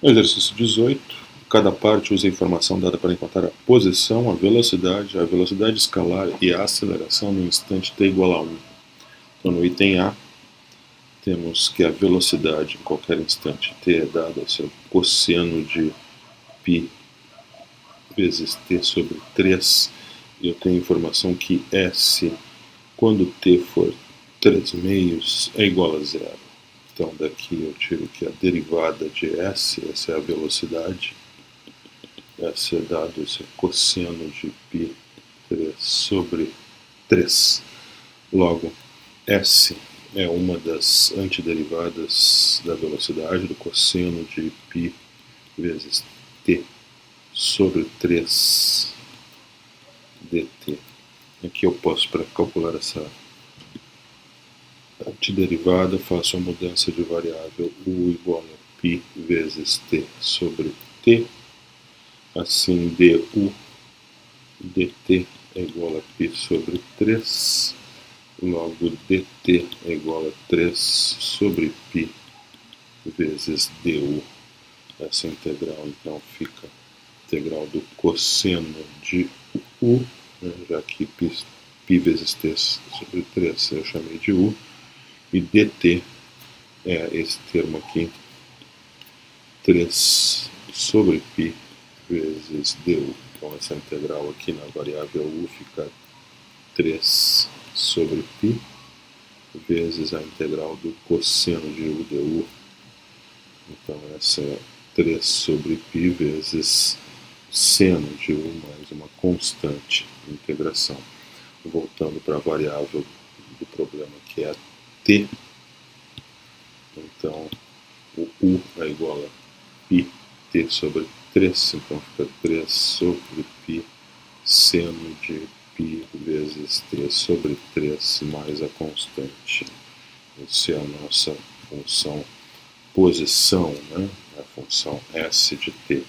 Exercício 18. Cada parte usa a informação dada para encontrar a posição, a velocidade escalar e a aceleração no instante t igual a 1. Então, no item A, temos que a velocidade em qualquer instante t é dada ao seu cosseno de π vezes t sobre 3. E eu tenho a informação que S, quando t for 3 meios, é igual a zero. Então, daqui eu tiro que a derivada de S, essa é a velocidade, S é dado esse cosseno de π 3 sobre 3. Logo, S é uma das antiderivadas da velocidade, do cosseno de π vezes t sobre 3 dt. Aqui eu posso, para calcular essa antiderivada, faço a mudança de variável u igual a π vezes t sobre t. Assim, du dt é igual a π sobre 3. Logo, dt é igual a 3 sobre π vezes du. Essa integral, então, fica integral do cosseno de u, né, já que π vezes t sobre 3 eu chamei de u, e dt é esse termo aqui, 3 sobre π vezes du. Então, essa integral aqui na variável u fica 3 sobre π vezes a integral do cosseno de u du. Então, essa é 3 sobre π vezes seno de u mais uma constante de integração. Voltando para a variável do problema, que é t. Então, o u é igual a πt sobre 3, então fica 3 sobre π seno de π vezes t sobre 3 mais a constante. Essa é a nossa função posição, né? A função S de t.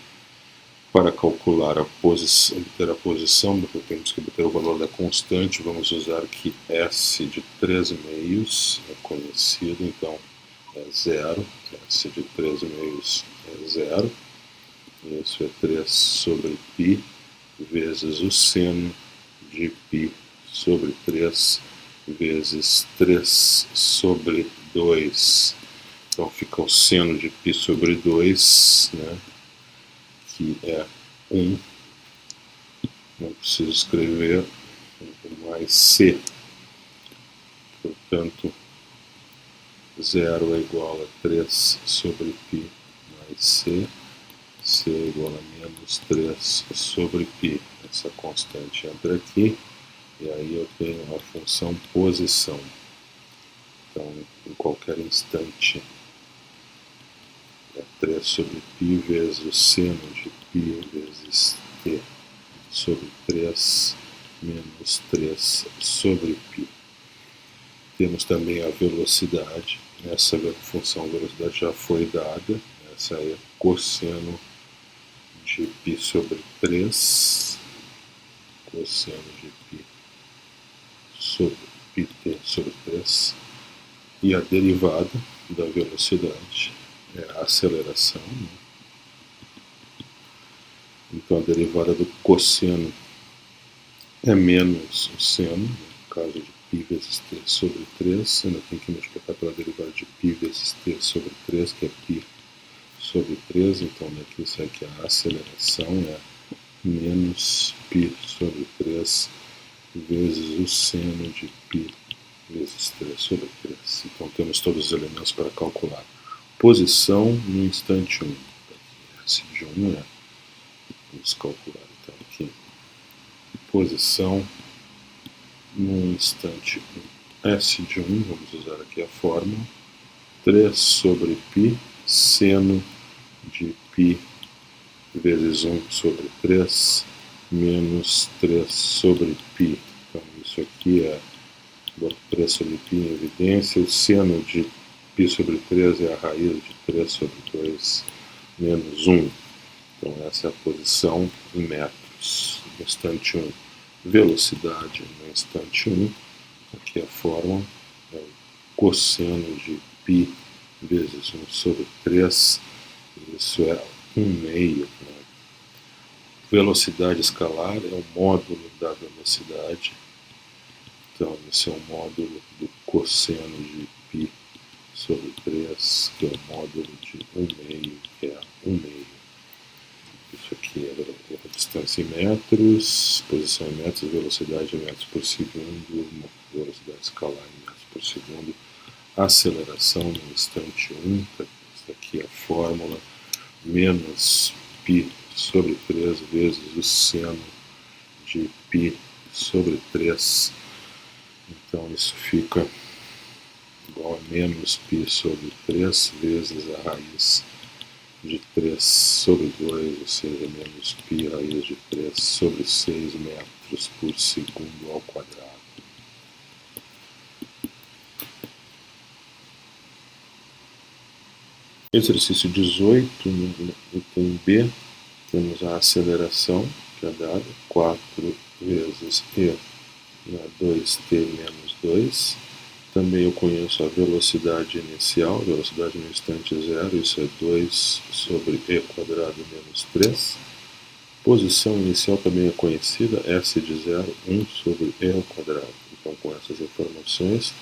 Para calcular a posição, obter a posição, temos que obter o valor da constante. Vamos usar que S de 3 meios é conhecido, então é zero. S de 3 meios é zero. Isso é 3 sobre π vezes o seno de π sobre 3 vezes 3 sobre 2. Então fica o seno de π sobre 2, né, que é 1. Não preciso escrever, mais c. Portanto, 0 é igual a 3 sobre π mais c. C é igual a menos 3 sobre π. Essa constante entra aqui. E aí eu tenho a função posição. Então, em qualquer instante, é 3 sobre π vezes o seno de π vezes t sobre 3 menos 3 sobre π. Temos também a velocidade. Essa função velocidade já foi dada. Essa é cosseno de π sobre 3. Cosseno de π sobre πt sobre 3. E a derivada da velocidade é a aceleração, né? Então, a derivada do cosseno é menos o seno, no caso de π vezes t sobre 3. Ainda tem que multiplicar pela derivada de π vezes t sobre 3, que é π sobre 3. Então, daqui sai que a aceleração é menos π sobre 3 vezes o seno de π vezes 3 sobre 3. Então, temos todos os elementos para calcular. Posição no instante 1. S de 1 é, vamos calcular então aqui, posição no instante 1. S de 1, vamos usar aqui a fórmula, 3 sobre π, seno de π vezes 1 sobre 3, menos 3 sobre π. Então, isso aqui é, boto 3 sobre π em evidência, o seno de π sobre 3 é a raiz de 3 sobre 2 menos 1. Então, essa é a posição em metros no instante 1. Velocidade no instante 1. Aqui a fórmula é o cosseno de π vezes 1 sobre 3 Isso é 1/2. Né? Velocidade escalar é o módulo da velocidade. Então, esse é o módulo do cosseno de π sobre 3, que é o módulo de 1/2, que é 1/2. Isso aqui é a distância em metros, posição em metros, velocidade em metros por segundo, velocidade escalar em metros por segundo, aceleração no instante 1, essa aqui é a fórmula, menos π sobre 3 vezes o seno de π sobre 3. Então isso fica igual a menos π sobre 3 vezes a raiz de 3 sobre 2, ou seja, menos π raiz de 3 sobre 6 metros por segundo ao quadrado. Exercício 18, no item B, temos a aceleração, que é dada 4 vezes e na 2t menos 2. Também eu conheço a velocidade inicial, velocidade no instante zero, isso é 2 sobre e quadrado menos 3. Posição inicial também é conhecida, s de zero, 1 sobre e ao quadrado. Então, com essas informações,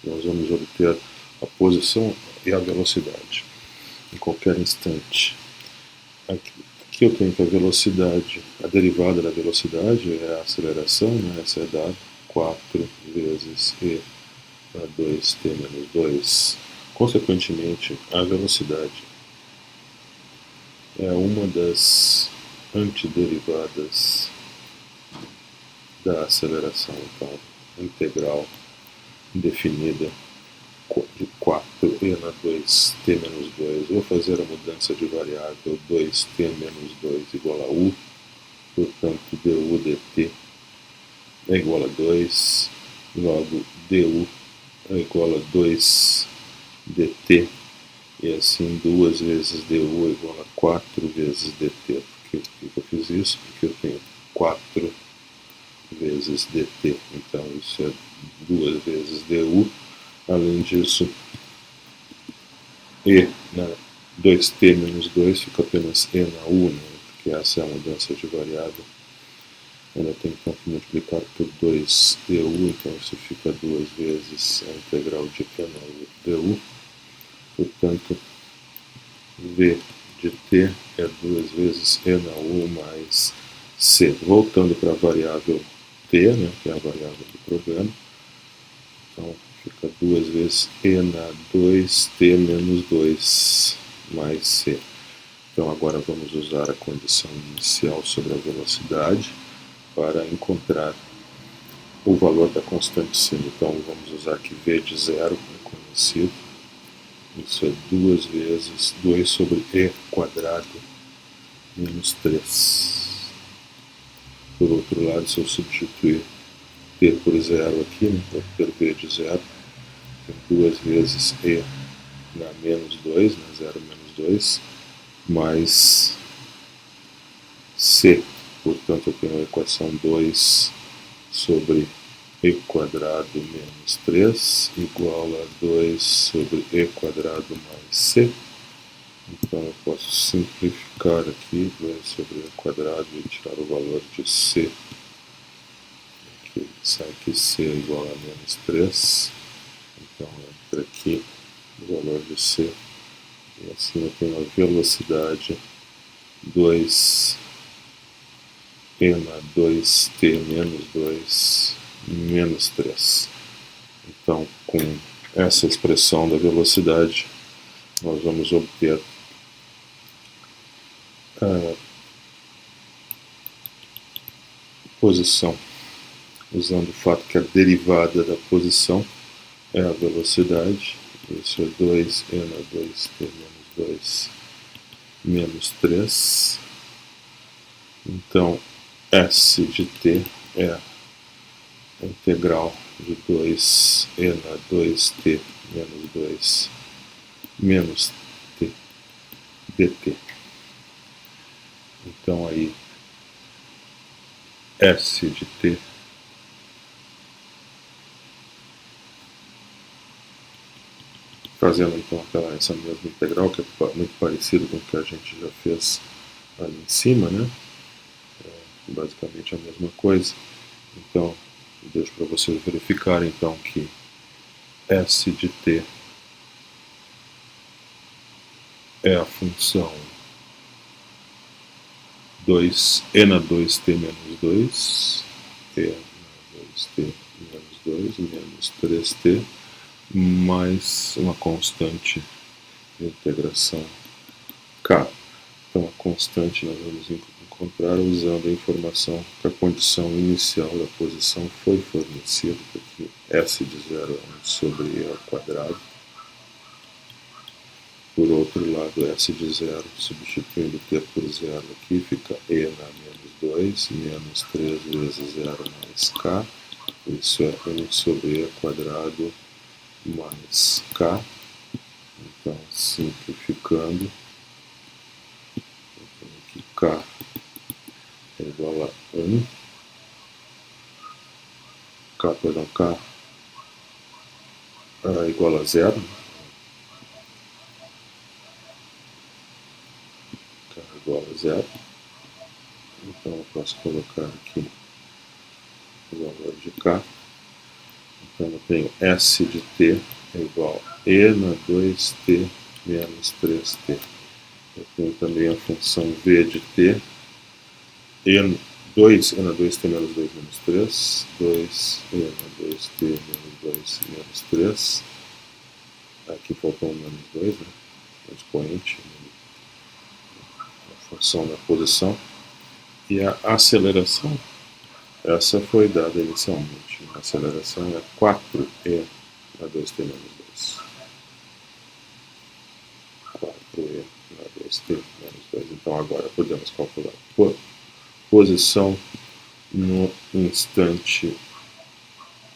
nós vamos obter a posição e a velocidade em qualquer instante. Aqui eu tenho que a velocidade, a derivada da velocidade é a aceleração, né? Essa é dada 4 vezes e a 2t menos 2. Consequentemente, a velocidade é uma das antiderivadas da aceleração. Então, integral definida de 4e na 2t menos 2. Vou fazer a mudança de variável 2t menos 2 igual a u, portanto du dt é igual a 2, logo du é igual a 2 dt, e assim 2 vezes du é igual a 4 vezes dt. Por que eu fiz isso? Porque eu tenho 4 vezes dt, então isso é 2 vezes du. Além disso, e na 2t menos 2 fica apenas e na u, né? Porque essa é a mudança de variável. Ainda tem então que multiplicar por 2du, então isso fica 2 vezes a integral de e na u du. Portanto, v de t é 2 vezes e na u mais c. Voltando para a variável t, né, que é a variável do problema, então fica 2 vezes e na 2t menos 2 mais c. Então agora vamos usar a condição inicial sobre a velocidade para encontrar o valor da constante c. Então vamos usar aqui v de zero, como é conhecido. Isso é 2 vezes 2 sobre e quadrado menos 3. Por outro lado, se eu substituir t por zero aqui, né, vou ter v de zero, tem 2 vezes e na menos 2, né, 0 menos 2, mais c. Portanto, eu tenho a equação 2 sobre e quadrado menos 3 igual a 2 sobre e quadrado mais c. Então eu posso simplificar aqui 2 sobre e quadrado e tirar o valor de c. Aqui sai que c é igual a menos 3. Então entra aqui o valor de c. E assim eu tenho a velocidade 2 e na 2t menos 2 menos 3. Então, com essa expressão da velocidade, nós vamos obter a posição, usando o fato que a derivada da posição é a velocidade. Isso é 2 e na 2t menos 2 menos 3. Então, S de t é a integral de 2 e na 2t menos 2 menos t dt. Então aí S de t fazendo então essa mesma integral, que é muito parecido com o que a gente já fez ali em cima, né? Basicamente a mesma coisa. Então, deixo para vocês verificarem então que S de t é a função 2e na 2t menos 2, e na 2t menos 2, menos 3t, mais uma constante de integração k. Então, a constante nós vamos encontrar usando a informação que a condição inicial da posição foi fornecida, porque S de 0 é 1 sobre e ao quadrado. Por outro lado, S de 0, substituindo t por 0 aqui, fica e na menos 2, menos 3 vezes 0 mais k. Isso é 1 sobre e ao quadrado mais k. Então, simplificando, aqui k é igual a 1, k é igual a 0, k é igual a 0, então eu posso colocar aqui o valor de k, então eu tenho S de t é igual a e na 2t menos 3t. Eu tenho também a função v de t, 2 e na 2t menos 2 menos 3, 2 e na 2t menos 2 menos 3, aqui faltou um menos 2, né? O expoente, a função da posição, e a aceleração, essa foi dada inicialmente, a aceleração é 4e na 2t menos 2, 4e na 2t menos 2, então agora podemos calcular posição no instante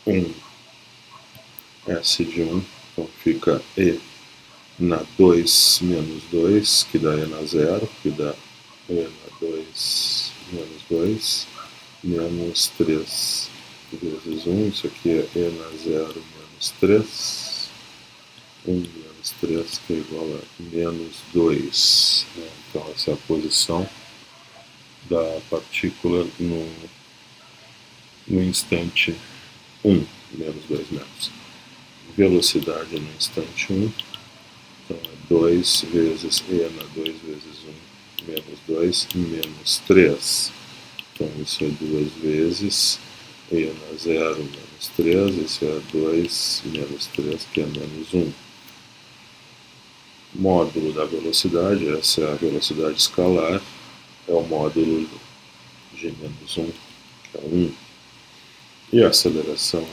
1, S de 1, então fica E na 2 menos 2, que dá E na 0, que dá E na 2 menos 2, menos 3 vezes 1, isso aqui é E na 0 menos 3, 1 menos 3, que é igual a menos 2. Então essa é a posição da partícula no instante 1, menos 2 metros. Velocidade no instante 1, então é 2 vezes E na 2 vezes 1, menos 2, menos 3. Então isso é 2 vezes E na 0 menos 3, isso é 2 menos 3, que é menos 1. Módulo da velocidade, essa é a velocidade escalar, é o módulo de menos 1, que é 1. E a aceleração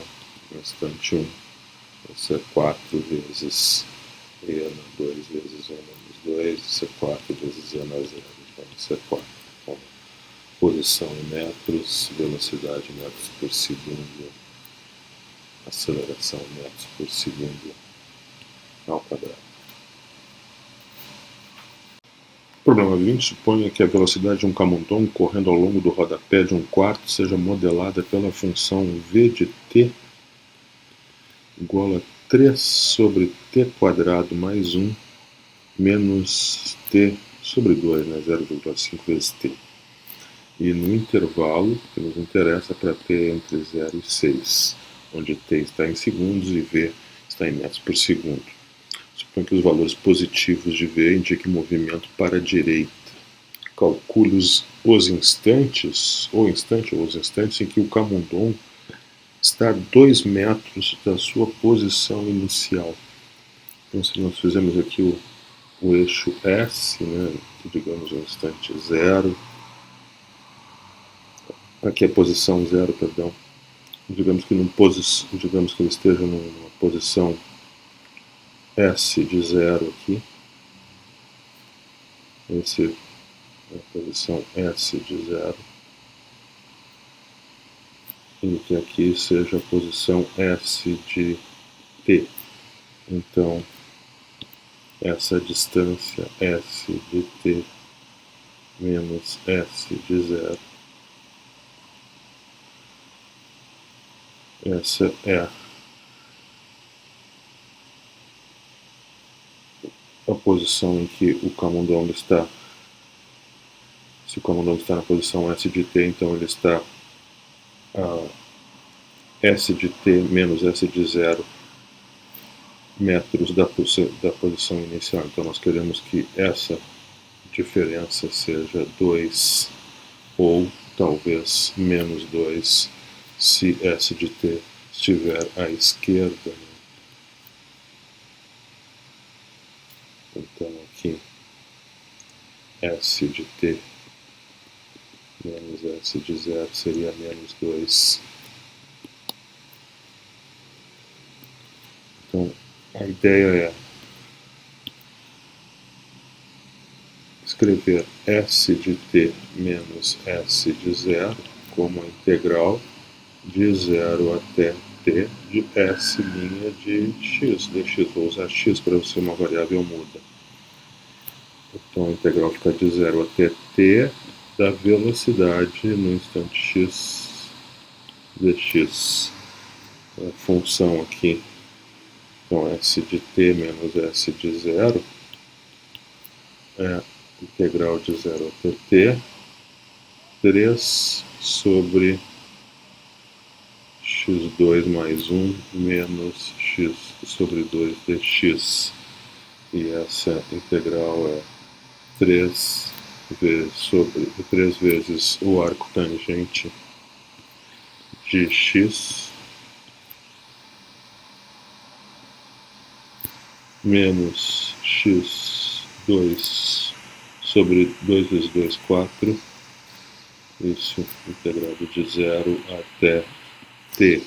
no instante 1, isso é 4 vezes E na 2 vezes 1 menos 2, isso é 4 vezes E na 0, então isso é 4. Então, posição em metros, velocidade em metros por segundo, aceleração em metros por segundo ao quadrado. Problema 20. Suponha que a velocidade de um camundongo correndo ao longo do rodapé de um quarto seja modelada pela função v de t igual a 3 sobre t quadrado mais 1 menos t sobre 2, né, 0,5 vezes t. E no intervalo que nos interessa para t entre 0 e 6, onde t está em segundos e v está em metros por segundo. Suponha que os valores positivos de v indiquem movimento para a direita. Calcule os instantes, ou os instantes em que o camundongo está a 2 metros da sua posição inicial. Então, se nós fizermos aqui o eixo S, né, digamos o instante 0, aqui é a posição 0, perdão, digamos que ele esteja numa posição S de 0 aqui, essa é a posição S de 0, e que aqui seja a posição S de t. Então, essa distância S de t menos S de 0, essa é posição em que o camundongo está. Se o camundongo está na posição S de t, então ele está a S de t menos S de 0 metros da posição inicial. Então nós queremos que essa diferença seja 2 ou talvez menos 2 se S de t estiver à esquerda, né? Então aqui S de t menos S de 0 seria menos 2. Então a ideia é escrever S de t menos S de 0 como a integral de 0 até t de S' de x, dx. Vou usar x para ser uma variável muda. Então a integral fica de 0 até t da velocidade no instante x dx. A função aqui, então S de t menos S de 0 é integral de 0 até t, 3 sobre x2 mais 1 menos x sobre 2 dx. E essa integral é 3 vezes o arco tangente de x menos x2 sobre 2 vezes 2, 4. Isso integrado de 0 até t.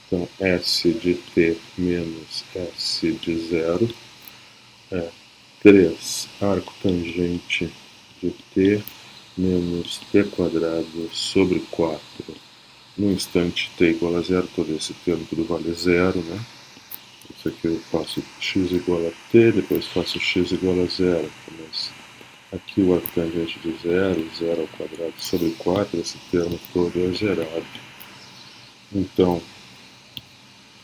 Então, S de t menos S de 0 é 3 arco tangente de t menos t quadrado sobre 4. No instante t igual a 0, todo esse termo tudo vale 0, né? Isso aqui eu faço x igual a t, depois faço x igual a 0. Mas aqui o arco tangente de 0, 0 ao quadrado sobre 4, esse termo todo é zerado. Então,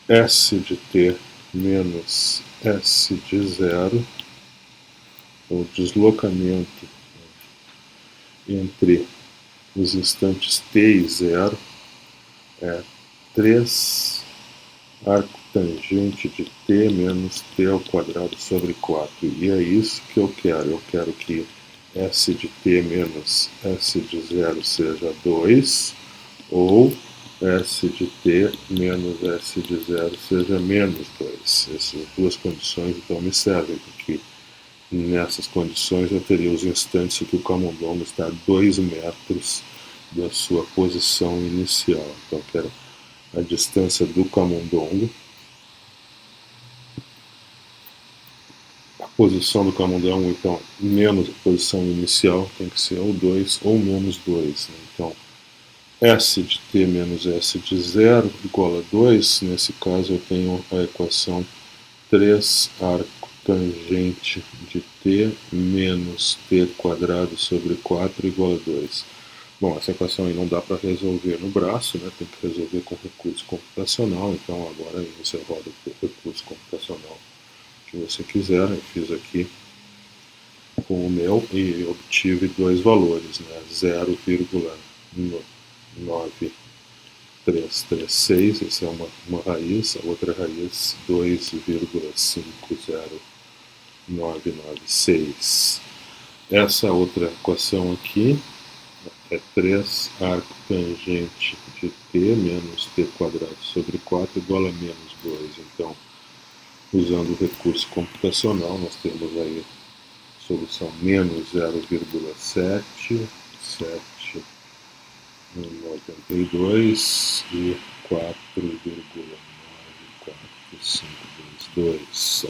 S de t menos S de 0, o deslocamento entre os instantes t e 0 é 3 arco tangente de t menos t ao quadrado sobre 4. E é isso que eu quero. Eu quero que S de t menos S de 0 seja 2, ou S de t menos S de 0 seja menos 2. Essas duas condições então me servem, porque nessas condições eu teria os instantes em que o camundongo está a 2 metros da sua posição inicial. Então eu quero a distância do camundongo, a posição do camundongo, então menos a posição inicial, tem que ser ou 2 ou menos 2. Né? Então S de t menos S de 0 igual a 2, nesse caso eu tenho a equação 3 arco tangente de t menos t quadrado sobre 4 igual a 2. Bom, essa equação aí não dá para resolver no braço, né? Tem que resolver com recurso computacional, então agora você roda o recurso computacional que você quiser. Eu fiz aqui com o meu e obtive dois valores, né? 0,9336, essa é uma raiz, a outra raiz 2,50996. Essa outra equação aqui é 3 arco tangente de t menos t quadrado sobre 4 igual a menos 2. Então, usando o recurso computacional, nós temos aí solução menos 0,792 e 4,94522,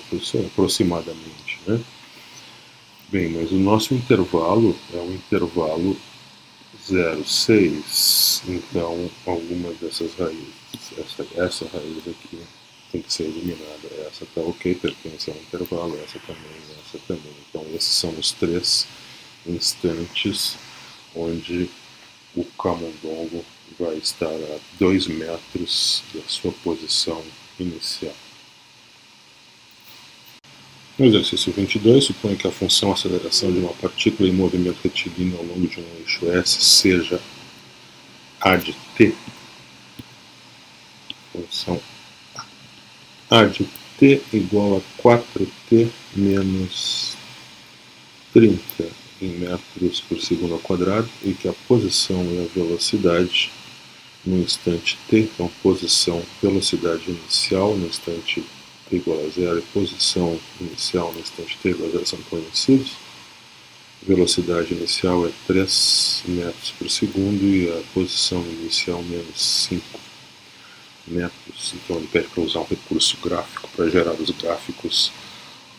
aproximadamente, né? Bem, mas o nosso intervalo é um intervalo 0,6, então algumas dessas raízes, essa raiz aqui tem que ser eliminada, essa está ok, pertence ao intervalo, essa também. Então esses são os 3 instantes onde o camundongo vai estar a 2 metros da sua posição inicial. No exercício 22, suponha que a função aceleração de uma partícula em movimento retilíneo ao longo de um eixo S seja a de t. Função a de t igual a 4t menos 30 em metros por segundo ao quadrado, e que a posição e a velocidade no instante t, então posição, velocidade inicial no instante t igual a zero e posição inicial no instante t igual a zero são conhecidos. Velocidade inicial é 3 metros por segundo e a posição inicial menos 5 metros. Então ele pede para usar um recurso gráfico para gerar os gráficos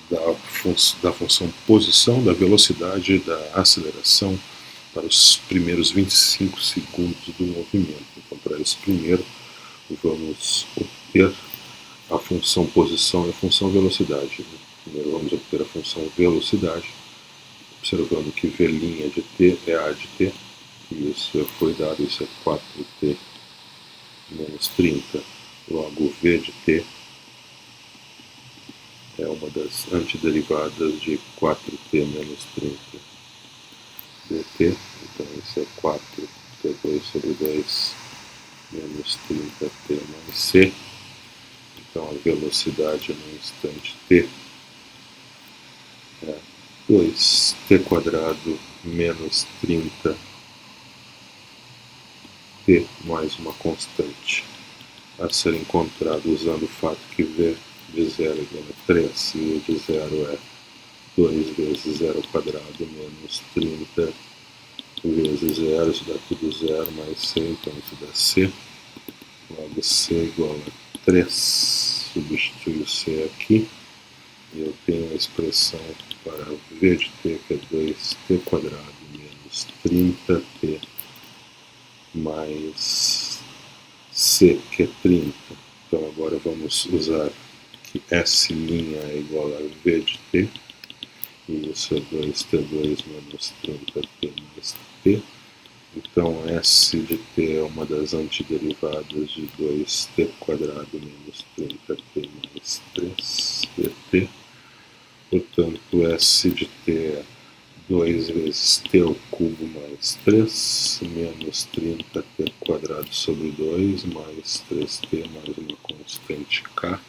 da função posição, da velocidade e da aceleração para os primeiros 25 segundos do movimento. Então, para isso, primeiro vamos obter a função posição e a função velocidade. Primeiro vamos obter a função velocidade, observando que v' de t é a de t, e isso foi dado, isso é 4t menos 30, logo v de t é uma das antiderivadas de 4t menos 30 dt, então isso é 4t2 sobre 2 menos 30t mais c. Então a velocidade no instante t é 2t quadrado menos 30t mais uma constante a ser encontrado usando o fato que v de 0 é igual a 3 e v de 0 é 2 vezes 0 ao quadrado menos 30 vezes 0, isso dá tudo 0 mais c, então isso dá c. Logo c igual a 3, substitui o c aqui, e eu tenho a expressão para v de t, que é 2t quadrado menos 30t mais c, que é 30. Então agora vamos usar que S' é igual a v de t, e isso é 2t2 menos 30t mais t. Então S de t é uma das antiderivadas de 2t quadrado menos 30t mais 3dt. Portanto, S de t é 2 vezes t ao cubo mais 3, menos 30t quadrado sobre 2, mais 3t mais uma constante k.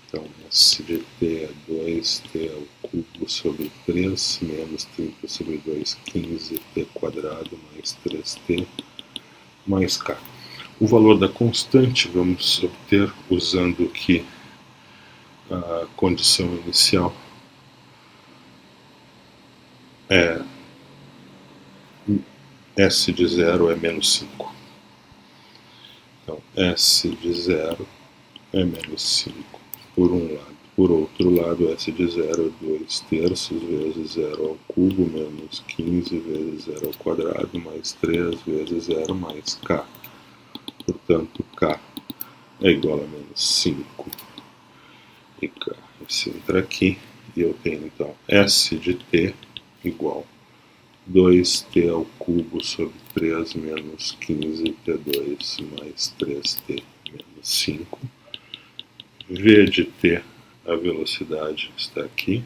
Então, S de t é 2t ao cubo sobre 3, menos 30 sobre 2, 15t quadrado, mais 3t, mais k. O valor da constante vamos obter usando que a condição inicial é S de 0 é menos 5. Então, S de 0 é menos 5. Por um lado. Por outro lado, S de 0 é 2 terços vezes 0 ao cubo menos 15 vezes 0 ao quadrado mais 3 vezes 0 mais k. Portanto, k é igual a menos 5 e k. Isso entra aqui e eu tenho então S de t igual 2t ao cubo sobre 3 menos 15t2 mais 3t menos 5. V de t, a velocidade está aqui,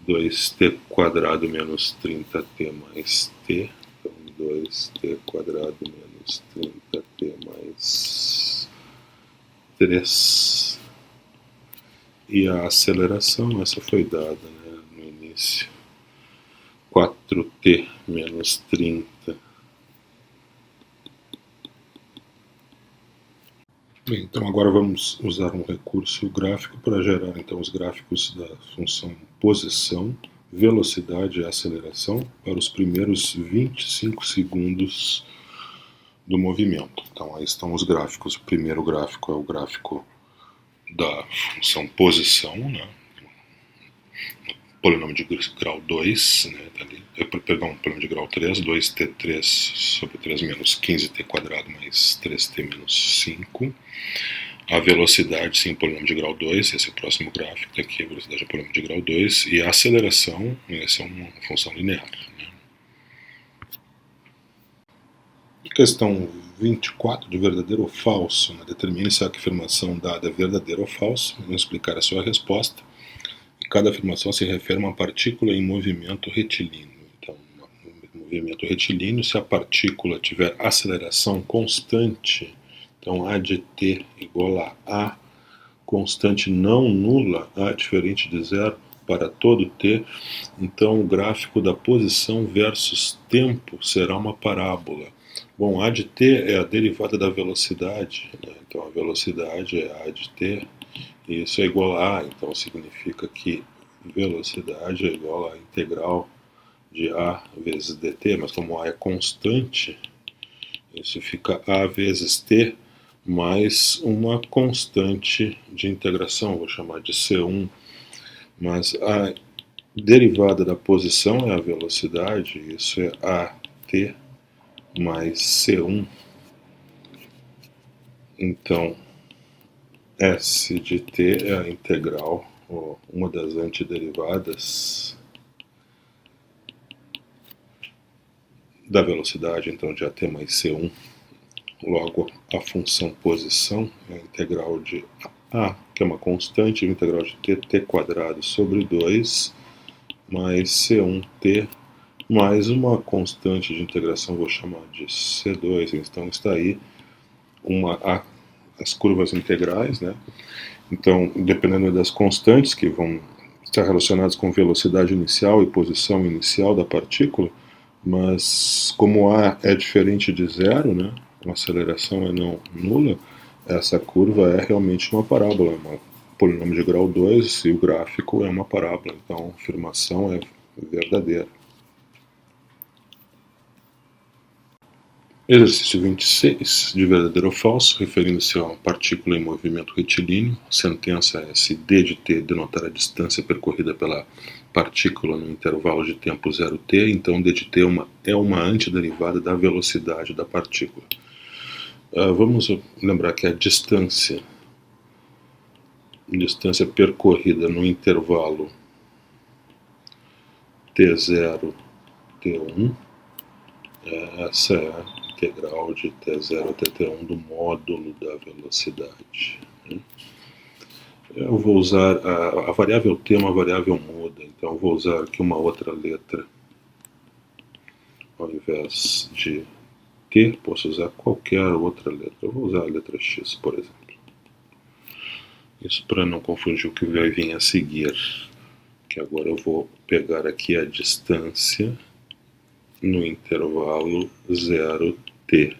2t quadrado menos 30t mais t, então 2t quadrado menos 30t mais 3. E a aceleração, essa foi dada, né, no início, 4t menos 30. Bem, então agora vamos usar um recurso gráfico para gerar então os gráficos da função posição, velocidade e aceleração para os primeiros 25 segundos do movimento. Então aí estão os gráficos. O primeiro gráfico é o gráfico da função posição, né? Polinômio de grau 2, né, tá ali. Perdão, polinômio de grau 3, 2t3 sobre 3 menos 15t quadrado mais 3t menos 5. A velocidade, sim, polinômio de grau 2, esse é o próximo gráfico, aqui a velocidade é polinômio de grau 2, e a aceleração, essa é uma função linear. Né? Questão 24, de verdadeiro ou falso, né? Determine se a afirmação dada é verdadeira ou falsa, vamos explicar a sua resposta. Cada afirmação se refere a uma partícula em movimento retilíneo. Então, movimento retilíneo, se a partícula tiver aceleração constante, então A de t igual a constante não nula, A diferente de zero, para todo t, então o gráfico da posição versus tempo será uma parábola. Bom, A de t é a derivada da velocidade, né? Então a velocidade é A de t, e isso é igual a, então significa que velocidade é igual a integral de A vezes dt, mas como A é constante, isso fica A vezes t mais uma constante de integração, vou chamar de C1, mas a derivada da posição é a velocidade, isso é AT mais C1. Então, S de t é a integral, ou uma das antiderivadas da velocidade, então de AT mais C1. Logo, a função posição é a integral de A, que é uma constante, a integral de t quadrado sobre 2, mais C1t, mais uma constante de integração, vou chamar de C2. Então está aí as curvas integrais, né? Então, dependendo das constantes que vão estar relacionadas com velocidade inicial e posição inicial da partícula, mas como A é diferente de zero, né? A aceleração é não nula, essa curva é realmente uma parábola, uma polinômio de grau 2 e o gráfico é uma parábola, então a afirmação é verdadeira. Exercício 26, de verdadeiro ou falso, referindo-se a uma partícula em movimento retilíneo. A sentença é: se d de t denotar a distância percorrida pela partícula no intervalo de tempo 0t, então d de t é uma antiderivada da velocidade da partícula. Vamos lembrar que a distância percorrida no intervalo t0, t1, essa é a integral de t0 até t1 do módulo da velocidade. Eu vou usar a variável t, é uma variável muda, então eu vou usar aqui uma outra letra. Ao invés de t, posso usar qualquer outra letra. Eu vou usar a letra x, por exemplo. Isso para não confundir o que vai vir a seguir. Que agora eu vou pegar aqui a distância no intervalo 0t.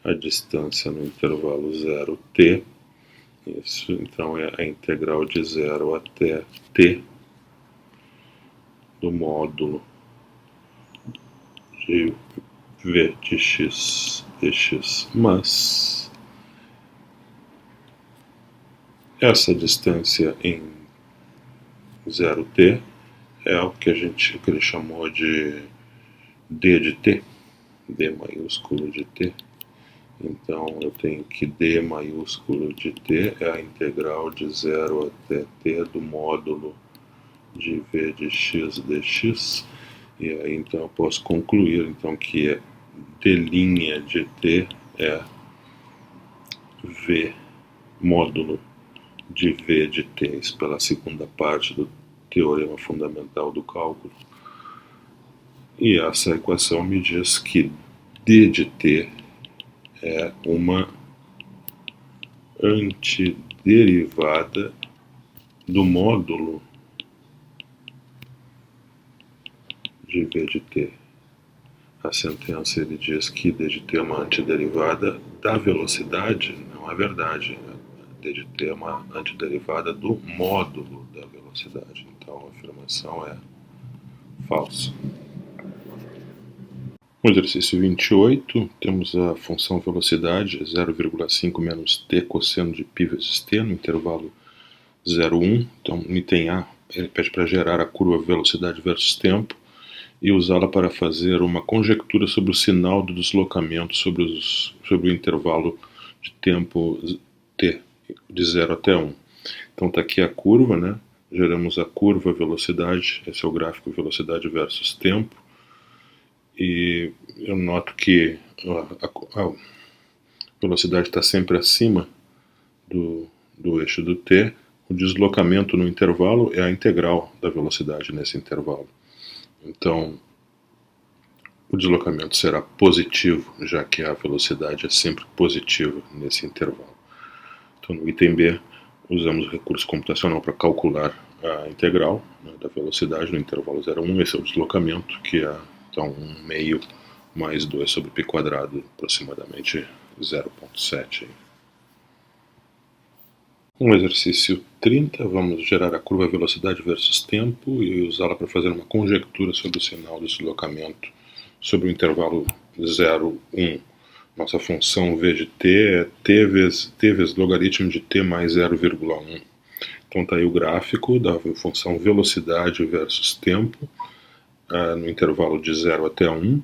A distância no intervalo 0t, isso então é a integral de 0 até t do módulo de v de x dx, mas essa distância em 0t é o que ele chamou de d de t, d maiúsculo de t. Então eu tenho que d maiúsculo de t é a integral de 0 até t do módulo de v de x dx, e aí então eu posso concluir então que d' de t é v módulo de v de t, isso pela segunda parte do teorema fundamental do cálculo. E essa equação me diz que d de t é uma antiderivada do módulo de v de t. A sentença ele diz que d de t é uma antiderivada da velocidade, não é verdade. D de t é uma antiderivada do módulo da velocidade. Então a afirmação é falsa. No exercício 28, temos a função velocidade 0,5 menos t cosseno de π vezes t no intervalo 0,1. Então, no item A, ele pede para gerar a curva velocidade versus tempo e usá-la para fazer uma conjectura sobre o sinal do deslocamento sobre o intervalo de tempo t, de 0 até 1. Então está aqui a curva, né? Geramos a curva velocidade, esse é o gráfico velocidade versus tempo. E eu noto que a velocidade está sempre acima do eixo do t, o deslocamento no intervalo é a integral da velocidade nesse intervalo. Então, o deslocamento será positivo, já que a velocidade é sempre positiva nesse intervalo. Então, no item B, usamos o recurso computacional para calcular a integral, né, da velocidade no intervalo 0 a 1. Esse é o deslocamento, que é então 1 meio mais 2 sobre π quadrado, aproximadamente 0,7. No exercício 30, vamos gerar a curva velocidade versus tempo e usá-la para fazer uma conjectura sobre o sinal de deslocamento sobre o intervalo 0, 1. Nossa função v de t é t vezes logaritmo de t mais 0,1. Então está aí o gráfico da função velocidade versus tempo no intervalo de 0 até 1.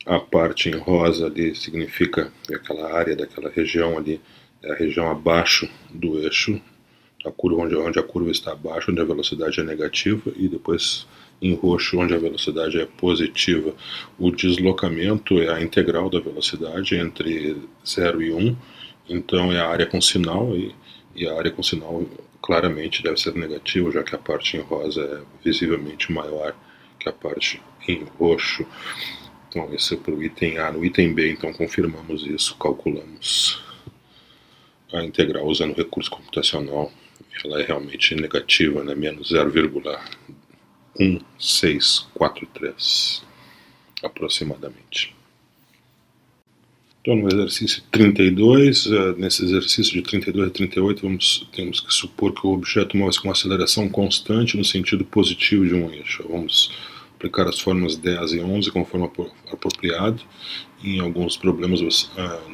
A parte em rosa ali significa aquela área daquela região ali, é a região abaixo do eixo, a curva onde a curva está abaixo, onde a velocidade é negativa, e depois em roxo, onde a velocidade é positiva. O deslocamento é a integral da velocidade entre 0 e 1, então é a área com sinal, e a área com sinal claramente deve ser negativa, já que a parte em rosa é visivelmente maior que a parte em roxo. Então, esse é para o item A. No item B, então, confirmamos isso, calculamos a integral usando o recurso computacional. Ela é realmente negativa, né? Menos 0,1643, aproximadamente. Então, no exercício 32, nesse exercício de 32 a 38, temos que supor que o objeto move-se com aceleração constante no sentido positivo de um eixo. Vamos aplicar as fórmulas 10 e 11 conforme apropriado. Em alguns problemas nós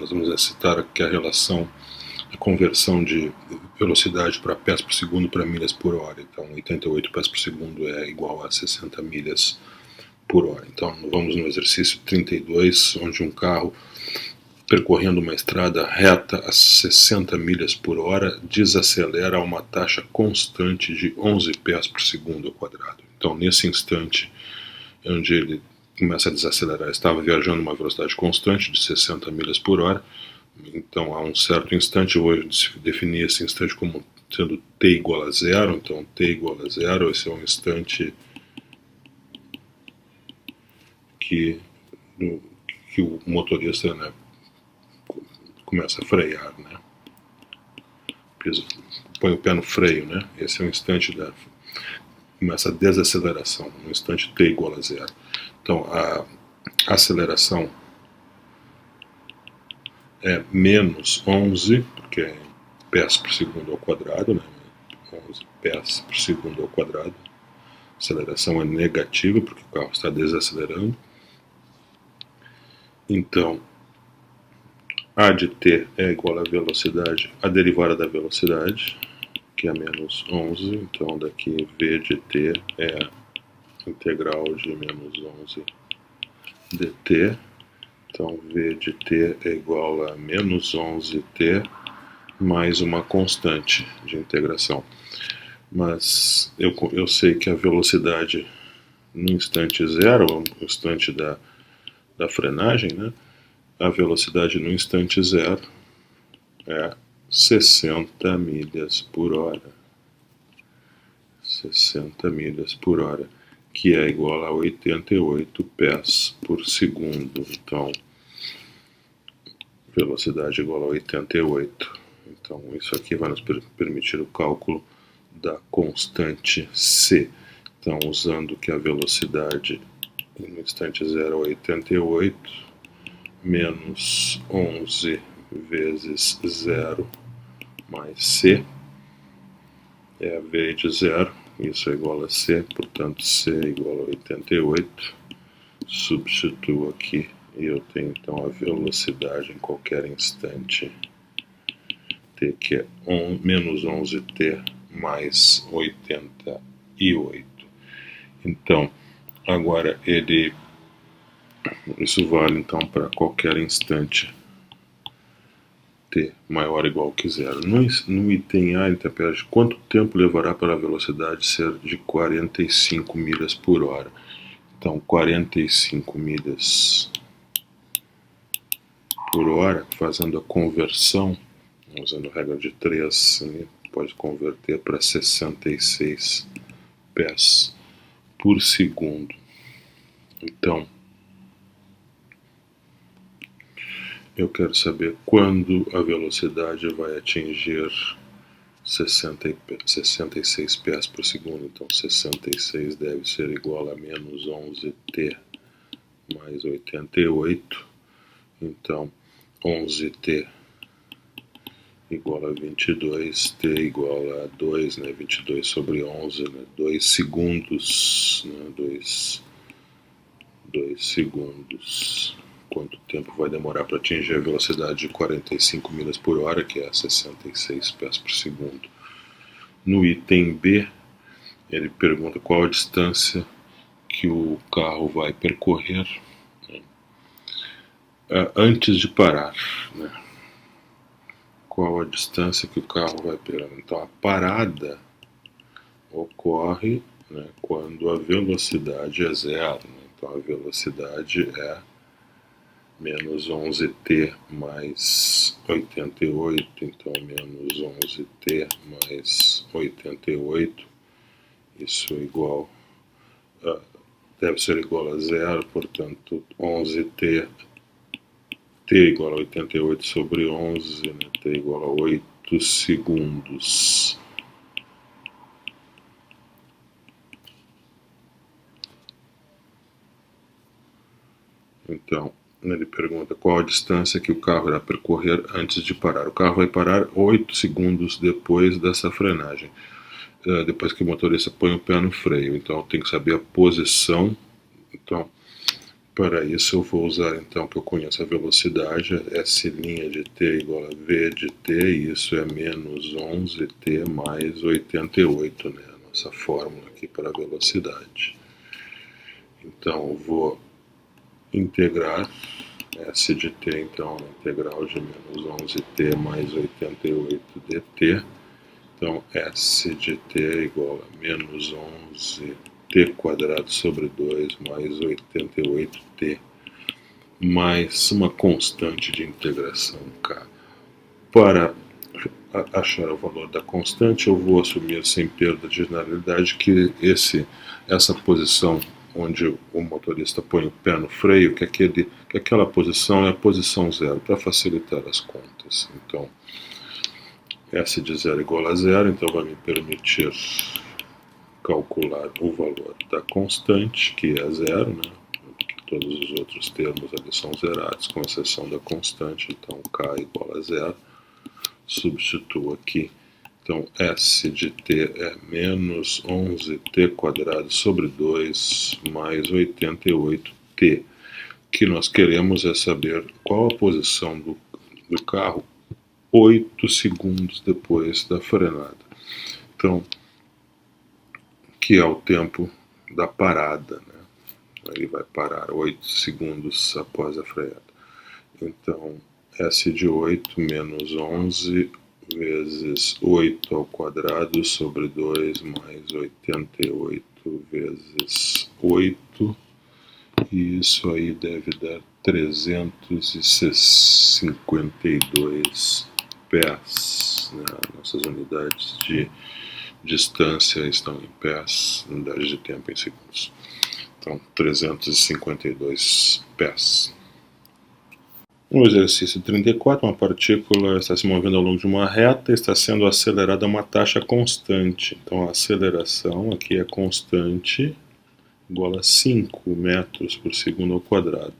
vamos citar aqui a relação de conversão de velocidade para pés por segundo para milhas por hora. Então, 88 pés por segundo é igual a 60 milhas por hora. Então, vamos no exercício 32, onde um carro percorrendo uma estrada reta a 60 milhas por hora desacelera a uma taxa constante de 11 pés por segundo ao quadrado. Então, nesse instante onde ele começa a desacelerar, estava viajando a uma velocidade constante de 60 milhas por hora. Então, a um certo instante, eu vou definir esse instante como sendo t igual a 0. Então, t igual a 0, esse é um instante que o motorista, né, começa a frear, né? Põe o pé no freio, né? Esse é um instante começa a desaceleração, no instante t igual a 0. Então, a aceleração é menos 11, porque é pés por segundo ao quadrado, né? 11 pés por segundo ao quadrado. A aceleração é negativa, porque o carro está desacelerando. Então, A de t é igual à velocidade, a derivada da velocidade, que é menos 11. Então, daqui v de t é a integral de menos 11 dt. Então, v de t é igual a menos 11t mais uma constante de integração. Mas eu sei que a velocidade no instante zero, no instante da frenagem, né? A velocidade no instante zero é 60 milhas por hora. 60 milhas por hora, que é igual a 88 pés por segundo. Então, velocidade igual a 88. Então, isso aqui vai nos permitir o cálculo da constante c. Então, usando que a velocidade no instante zero é 88, menos 11 vezes 0 mais c, é a v de 0, isso é igual a c, portanto c é igual a 88. Substituo aqui e eu tenho então a velocidade em qualquer instante, t, que é menos 11t mais 88. Então, agora isso vale então para qualquer instante t maior ou igual que 0. No item A, ele pede quanto tempo levará para a velocidade ser de 45 milhas por hora. Então, 45 milhas por hora, fazendo a conversão, usando a regra de 3, pode converter para 66 pés por segundo. Então, eu quero saber quando a velocidade vai atingir 66 pés por segundo. Então 66 deve ser igual a menos 11t mais 88. Então 11t igual a 22, t igual a 2, né? 22 sobre 11, né? 2 segundos, né? 2 segundos. Quanto tempo vai demorar para atingir a velocidade de 45 milhas por hora, que é 66 pés por segundo. No item B, ele pergunta qual a distância que o carro vai percorrer, né, antes de parar, né? Qual a distância que o carro vai percorrer. Então, a parada ocorre, né, quando a velocidade é zero. Né? Então, a velocidade é menos 11t mais 88, então menos 11t mais 88, isso é igual, deve ser igual a zero, portanto 11t, t igual a 88 sobre 11, né, t igual a 8 segundos. Então, ele pergunta qual a distância que o carro irá percorrer antes de parar. O carro vai parar 8 segundos depois dessa frenagem, depois que o motorista põe o pé no freio. Então, tem que saber a posição. Então, para isso eu vou usar, então, que eu conheço a velocidade, S' de t igual a v de t, e isso é menos 11t mais 88, né? A nossa fórmula aqui para a velocidade. Então, eu vou integrar S de t, então, a integral de menos 11t mais 88 dt. Então, S de t é igual a menos 11t quadrado sobre 2 mais 88t, mais uma constante de integração k. Para achar o valor da constante, eu vou assumir sem perda de generalidade que essa posição onde o motorista põe o pé no freio, que aquela posição é a posição zero, para facilitar as contas. Então, S de zero igual a zero, então vai me permitir calcular o valor da constante, que é zero, né? Todos os outros termos ali são zerados, com exceção da constante, então k igual a zero. Substituo aqui, então S de t é menos 11t quadrado sobre 2 mais 88t. O que nós queremos é saber qual a posição do carro 8 segundos depois da frenada. Então, que é o tempo da parada, né? Ele vai parar 8 segundos após a freada. Então, S de 8 menos 11 vezes 8 ao quadrado sobre 2 mais 88 vezes 8. E isso aí deve dar 352 pés, né? Nossas unidades de distância estão em pés, unidades de tempo em segundos. Então, 352 pés. No exercício 34, uma partícula está se movendo ao longo de uma reta e está sendo acelerada a uma taxa constante. Então, a aceleração aqui é constante, igual a 5 metros por segundo ao quadrado.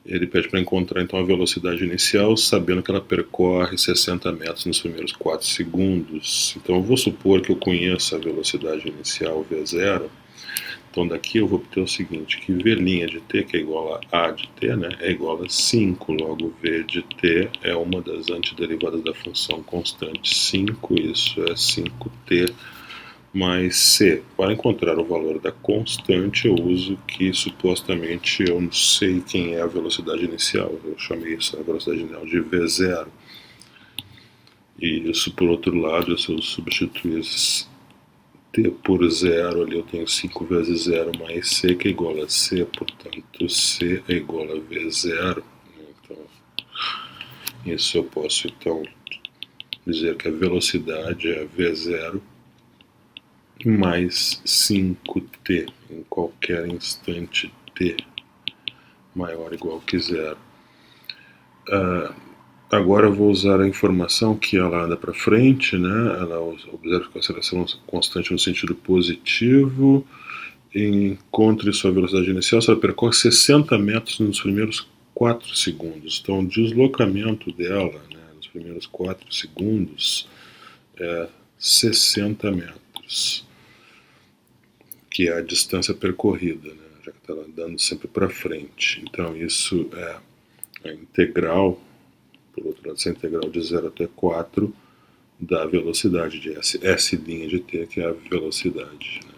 Ele pede para encontrar então a velocidade inicial, sabendo que ela percorre 60 metros nos primeiros 4 segundos. Então eu vou supor que eu conheça a velocidade inicial V0. Então daqui eu vou obter o seguinte, que V' de t, que é igual a A de t, né, é igual a 5, logo V de t é uma das antiderivadas da função constante 5, isso é 5t mais c. Para encontrar o valor da constante, eu uso que supostamente eu não sei quem é a velocidade inicial. Eu chamei isso a velocidade inicial de V0. E isso, por outro lado, se eu substituir t por zero, ali eu tenho 5 vezes 0 mais c, que é igual a c, portanto c é igual a V0. Então, isso eu posso então dizer que a velocidade é v0 mais 5t em qualquer instante t maior ou igual que 0. Agora eu vou usar a informação que ela anda para frente, né? Ela observa que a aceleração constante no sentido positivo, encontre sua velocidade inicial, se ela percorre 60 metros nos primeiros 4 segundos. Então o deslocamento dela, né, nos primeiros 4 segundos é 60 metros, que é a distância percorrida, né, já que está andando sempre para frente. Então isso é a integral, por outro lado, essa integral de 0 até 4 da velocidade de S' de t, que é a velocidade, né?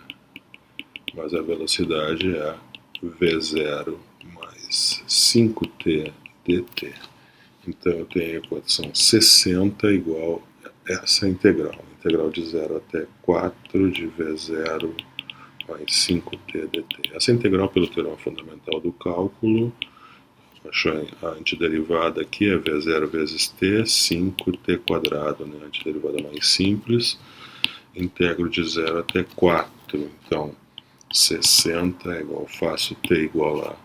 Mas a velocidade é v0 mais 5t dt. Então eu tenho a equação 60 igual a essa integral de 0 até 4 de v0 mais 5t dt. Essa integral, pelo teorema fundamental do cálculo, a antiderivada aqui é v0 vezes t, 5t quadrado, né? A antiderivada mais simples, integro de 0 até 4. Então, 60 é igual, faço t igual a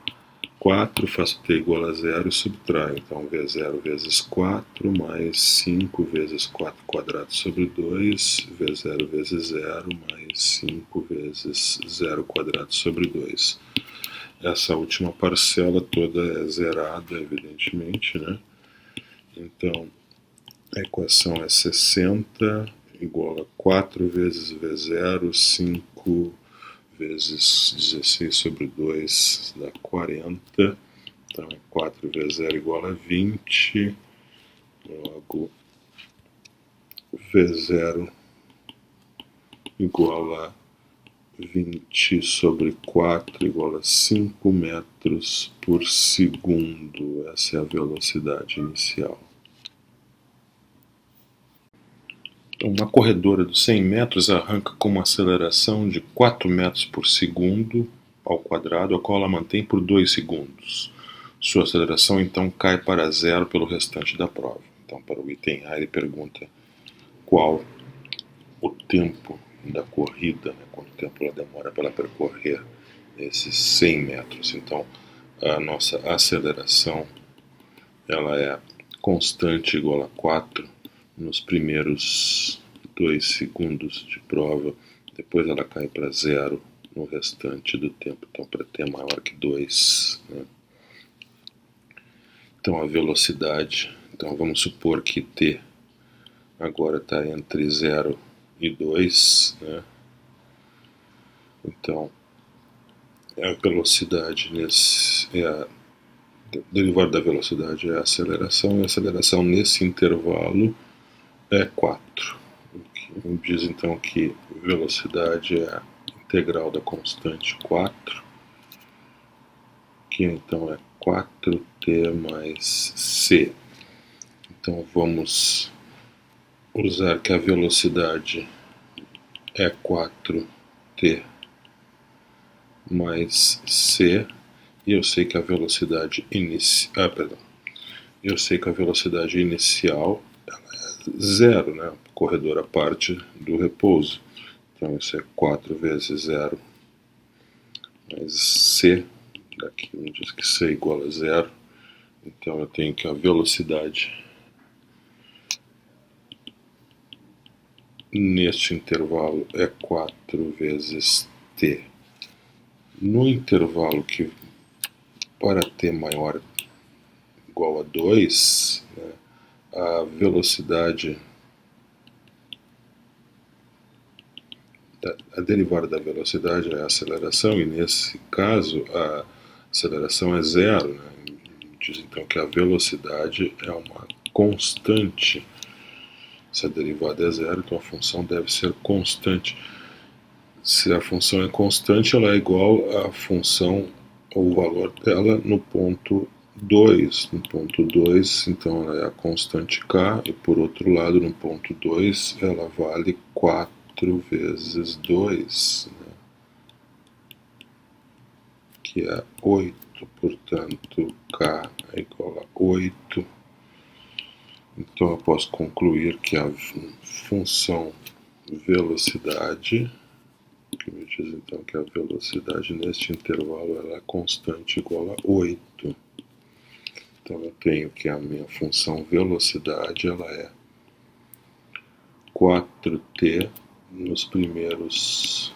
4, faço t igual a 0 e subtraio. Então, v0 vezes 4 mais 5 vezes 4 quadrado sobre 2, v0 vezes 0 mais 5 vezes 0 quadrado sobre 2. Essa última parcela toda é zerada, evidentemente, né? Então, a equação é 60 igual a 4 vezes v0, 5 vezes 16 sobre 2 dá 40. Então, 4 vezes 0 igual a 20. Logo, v0 igual a 20 sobre 4 igual a 5 metros por segundo. Essa é a velocidade inicial. Uma corredora de 100 metros arranca com uma aceleração de 4 metros por segundo ao quadrado, a qual ela mantém por 2 segundos. Sua aceleração então cai para 0 pelo restante da prova. Então, para o item A, ele pergunta qual o tempo da corrida, né, quanto tempo ela demora para percorrer esses 100 metros. Então, a nossa aceleração ela é constante igual a 4 nos primeiros 2 segundos de prova, depois ela cai para 0 no restante do tempo, então para t maior que 2, né? Então a velocidade, então vamos supor que t agora está entre 0 e 2, né? Então a velocidade a derivada da velocidade é a aceleração, e a aceleração nesse intervalo é 4. O que diz então que velocidade é a integral da constante 4, que então é 4t mais c. Então vamos usar que a velocidade é 4t mais c, e eu sei que a velocidade eu sei que a velocidade inicial é 0, né? Corredor à parte do repouso. Então isso é 4 vezes 0 mais c, daqui me diz que c igual a 0, então eu tenho que a velocidade neste intervalo é 4 vezes t. No intervalo que para t maior igual a 2, né, a velocidade, a derivada da velocidade é a aceleração, e nesse caso a aceleração é 0, né? Diz então que a velocidade é uma constante. Se a derivada é 0, então a função deve ser constante. Se a função é constante, ela é igual à função, ou o valor dela no ponto 2. No ponto 2, então ela é a constante k, e por outro lado, no ponto 2, ela vale 4 vezes 2, né, que é 8. Portanto, k é igual a 8 Então eu posso concluir que a função velocidade, que me diz então que a velocidade neste intervalo ela é constante igual a 8. Então eu tenho que a minha função velocidade ela é 4t nos primeiros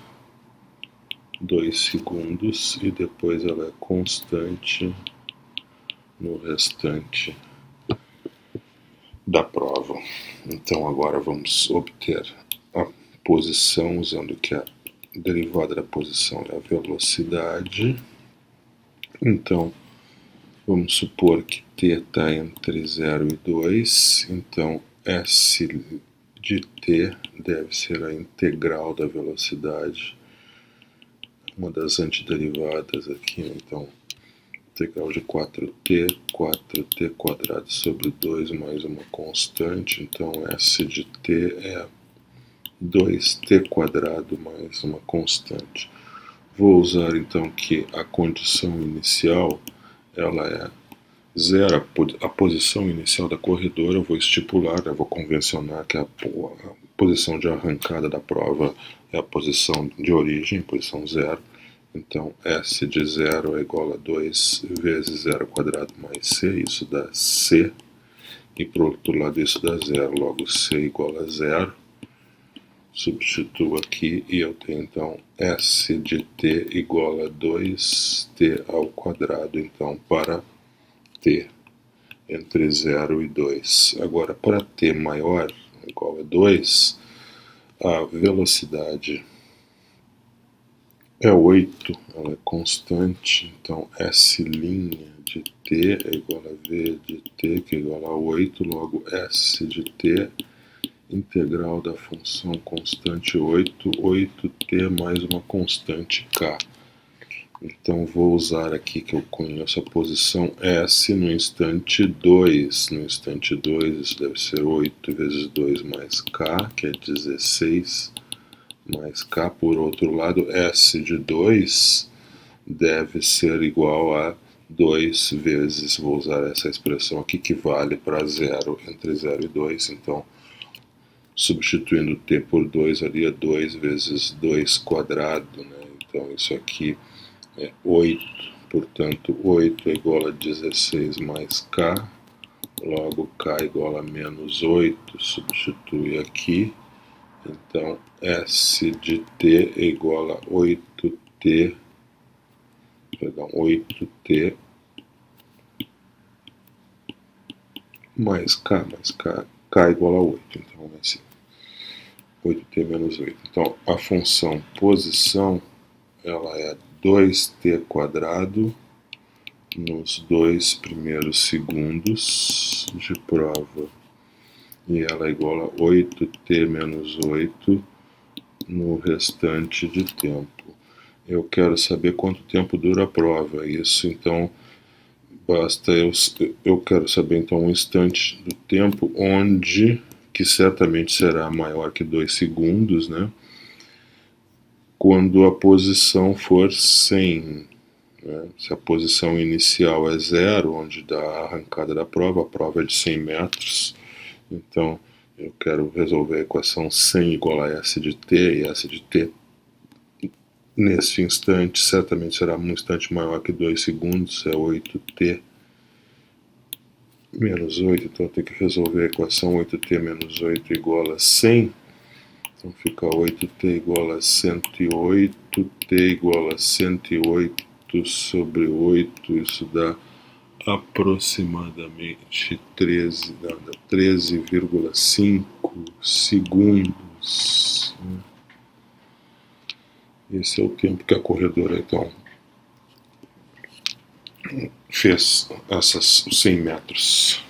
2 segundos e depois ela é constante no restante da prova. Então agora vamos obter a posição usando que a derivada da posição é a velocidade. Então vamos supor que t está entre 0 e 2, então S de t deve ser a integral da velocidade, uma das antiderivadas aqui, então integral de 4t quadrado sobre 2 mais uma constante, então S de t é 2t quadrado mais uma constante. Vou usar então que a condição inicial ela é 0, a posição inicial da corredora eu vou estipular, eu vou convencionar que a posição de arrancada da prova é a posição de origem, posição 0. Então, S de 0 é igual a 2 vezes 0 quadrado mais C, isso dá C, e para o outro lado isso dá 0, logo C igual a 0. Substituo aqui e eu tenho então S de t igual a 2t ao quadrado, então para t entre 0 e 2. Agora, para t maior ou igual a 2, a velocidade é 8, ela é constante, então S' de t é igual a V de t, que é igual a 8, logo S de t, integral da função constante 8, 8t mais uma constante k. Então vou usar aqui que eu conheço a posição S no instante 2. No instante 2 isso deve ser 8 vezes 2 mais k, que é 16, mais k. Por outro lado, S de 2 deve ser igual a 2 vezes, vou usar essa expressão aqui que vale para 0, entre 0 e 2, então substituindo t por 2 ali é 2 vezes 2 quadrado, né? Então isso aqui é 8, portanto 8 é igual a 16 mais k, logo k igual a menos 8, substitui aqui, então S de t é igual a 8t mais k igual a 8, então é assim, 8t menos 8. Então a função posição ela é 2t quadrado nos 2 primeiros segundos de prova e ela é igual a 8t menos 8 no restante de tempo. Eu quero saber quanto tempo dura a prova, isso então basta eu quero saber então um instante do tempo onde, que certamente será maior que 2 segundos, né? Quando a posição for 100, né? Se a posição inicial é 0, onde dá a arrancada da prova, a prova é de 100 metros, então eu quero resolver a equação 100 igual a S de t, e S de t nesse instante certamente será um instante maior que 2 segundos, é 8t menos 8, então eu tenho que resolver a equação 8t menos 8 igual a 100, então fica 8t igual a 108, t igual a 108 sobre 8, isso dá aproximadamente 13,5 segundos. Esse é o tempo que a corredora então fez essas 100 metros.